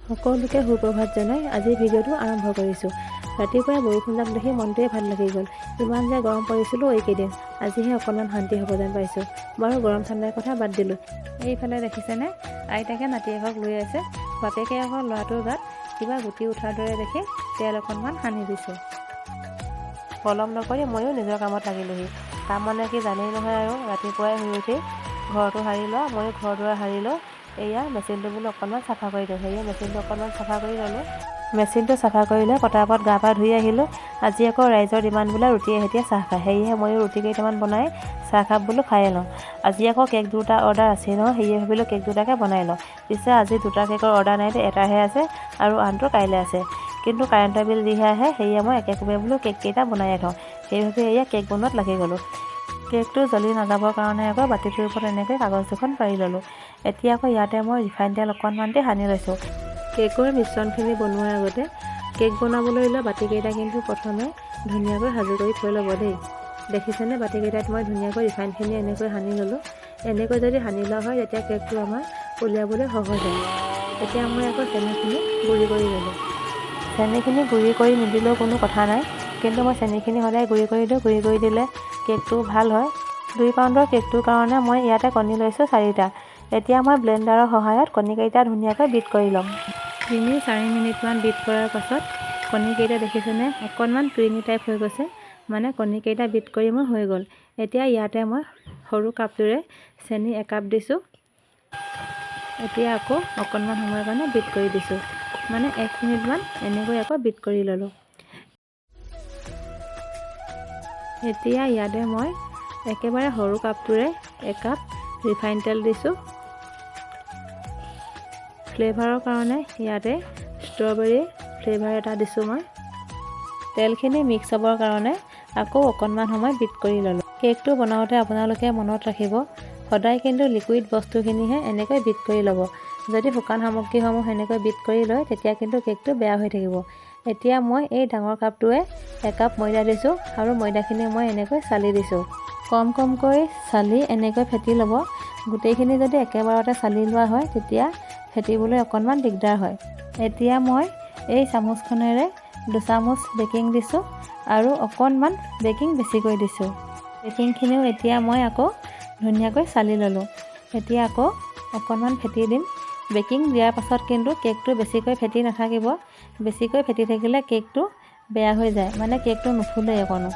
সকলোকে সুপ্ৰভাত জনাই আজিৰ ভিডিঅ'টো আৰম্ভ কৰিছোঁ। ৰাতিপুৱাই বৰষুণজাক দেখি মনটোৱে ভাল লাগি গ'ল। ইমান যে গৰম পৰিছিলোঁ এইকেইদিন, আজিহে অকণমান শান্তি হ'ব যেন পাইছোঁ। বাৰু গৰম ঠাণ্ডাৰ কথা বাদ দিলোঁ। এইফালে দেখিছেনে, আইতাকে নাতিয়েকক লৈ আছে। বাপেকে আকৌ ল'ৰাটোৰ গাত কিবা গুটি উঠাৰ দৰে দেখি তেল অকণমান সানি দিছোঁ। পলম নকৰি ময়ো নিজৰ কামত লাগিলোহি। কাম মানে কি জানেই নহয় আৰু, ৰাতিপুৱাই শুই উঠি ঘৰটো সাৰি লোৱা। ময়ো ঘৰ দুৱাৰ সাৰি লৈ এয়া মেচিনটো বোলো অকণমান চাফা কৰি দিওঁ। সেয়ে মেচিনটো অকণমান চাফা কৰি ল'লোঁ। মেচিনটো চাফা কৰিলে পটাপট গা পা ধুই আহিলোঁ। আজি আকৌ ৰাইজৰ ডিমাণ্ড বোলে ৰুটিয়ে সৈতে চাহ খায়। সেয়েহে ময়ো ৰুটি কেইটামান বনাই চাহকাপ বোলো খায়ে লওঁ। আজি আকৌ কেক দুটা অৰ্ডাৰ আছেই নহয়, সেয়ে ভাবিলোঁ কেক দুটাকে বনাই লওঁ। পিছে আজি দুটা কেকৰ অৰ্ডাৰ নাই, এটাহে আছে আৰু আনটো কাইলৈ আছে। কিন্তু কাৰেণ্টৰ বিল যিহে আহে, সেয়ে মই একেকোবে বোলো কেক কেইটা বনায়ে থওঁ। সেইভাবে এয়া কেক বনোৱাত লাগি গ'লোঁ। কেকটো জ্বলি নাযাবৰ কাৰণে আকৌ বাতিটোৰ ওপৰত এনেকৈ কাগজ দুখন পাৰি ল'লোঁ। এতিয়া আকৌ ইয়াতে মই ৰিফাইন তেল অকণমান দি সানি লৈছোঁ। কেকৰ মিশ্ৰণখিনি বনোৱাৰ আগতে কেক বনাবলৈ লোৱা বাতিকেইটা কিন্তু প্ৰথমে ধুনীয়াকৈ সাজু কৰি থৈ ল'ব দেই। দেখিছেনে, বাতিকেইটাত মই ধুনীয়াকৈ ৰিফাইনখিনি এনেকৈ সানি ল'লোঁ। এনেকৈ যদি সানি লোৱা হয়, তেতিয়া কেকটো আমাৰ উলিয়াবলৈ সহজ হয়। এতিয়া মই আকৌ চেনিখিনি গুড়ি কৰি ল'লোঁ। চেনিখিনি গুড়ি কৰি নিদিলেও কোনো কথা নাই, কিন্তু মই চেনিখিনি সদায় গুড়ি কৰি দিওঁ। গুড়ি কৰি দিলে কেকটো ভাল হয়। 2 পাউণ্ডৰ কেকটোৰ কাৰণে মই ইয়াতে কণী লৈছোঁ 4টা। এতিয়া মই ব্লেণ্ডাৰৰ সহায়ত কণীকেইটা ধুনীয়াকৈ বিট কৰি ল'ম। 3-4 মিনিটমান বিট কৰাৰ পাছত কণীকেইটা দেখিছেনে, অকণমান ক্ৰিমি টাইপ হৈ গৈছে। মানে কণীকেইটা বিট কৰি মোৰ হৈ গ'ল। এতিয়া ইয়াতে মই সৰু কাপটোৰে চেনি 1 কাপ দিছোঁ। এতিয়া আকৌ অকণমান সময়ৰ কাৰণে বিট কৰি দিছোঁ। মানে 1 মিনিটমান এনেকৈ আকৌ বিট কৰি ল'লোঁ। এতিয়া ইয়াতে মই একেবাৰে সৰু কাপটোৰে 1 কাপ ৰিফাইন তেল দিছোঁ। ফ্লেভাৰৰ কাৰণে ইয়াতে ষ্ট্ৰবেৰী ফ্লেভাৰ এটা দিছোঁ মই। তেলখিনি মিক্স হ'বৰ কাৰণে আকৌ অকণমান সময় বিট কৰি ল'লোঁ। কেকটো বনাওঁতে আপোনালোকে মনত ৰাখিব, সদায় কিন্তু লিকুইড বস্তুখিনিহে এনেকৈ বিট কৰি ল'ব। যদি শুকান সামগ্ৰীসমূহ এনেকৈ বিট কৰি লয়, তেতিয়া কিন্তু কেকটো বেয়া হৈ থাকিব। এতিয়া মই এই ডাঙৰ কাপটোৱে 1 কাপ ময়দা দিছোঁ আৰু ময়দাখিনি মই এনেকৈ চালি দিছোঁ। কম কমকৈ চালি এনেকৈ ফেটি ল'ব। গোটেইখিনি যদি একেবাৰতে চালি লোৱা হয়, তেতিয়া ফেটিবলৈ অকণমান দিগদাৰ হয়। এতিয়া মই এই চামুচখনেৰে 2 চামুচ বেকিং দিছোঁ আৰু অকণমান বেকিং বেছিকৈ দিছোঁ। বেকিংখিনিও এতিয়া মই আকৌ ধুনীয়াকৈ চালি ল'লোঁ। এতিয়া আকৌ অকণমান ফেটি দিম। বেকিং দিয়াৰ পাছত কিন্তু কেকটো বেছিকৈ ফেটি নাথাকিব। বেছিকৈ ফেটি থাকিলে কেকটো বেয়া হৈ যায়, মানে কেকটো নুফুলে অকণো।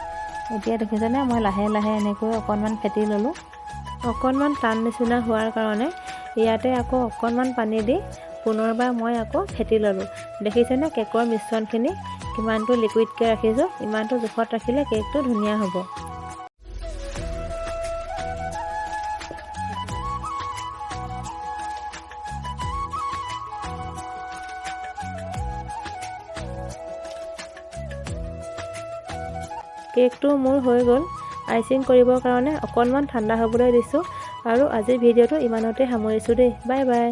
এতিয়া দেখিছেনে, মই লাহে লাহে এনেকৈ অকণমান ফেটি ল'লোঁ। অকণমান টান নিচিনা হোৱাৰ কাৰণে ইয়াতে আকৌ অকণমান পানী দি পুনৰবাৰ মই আকৌ ফেটি ল'লোঁ। দেখিছেনে কেকৰ মিশ্ৰণখিনি কিমানটো লিকুইডকৈ ৰাখিছোঁ। ইমানটো জোখত ৰাখিলে কেকটো ধুনীয়া হ'ব। কেকটো মোৰ হৈ গ'ল। আইচিং কৰিবৰ কাৰণে অকণমান ঠাণ্ডা হ'বলৈ দিছোঁ। আৰু আজিৰ ভিডিঅ'টো ইমানতে সামৰিছোঁ দেই। Bye bye.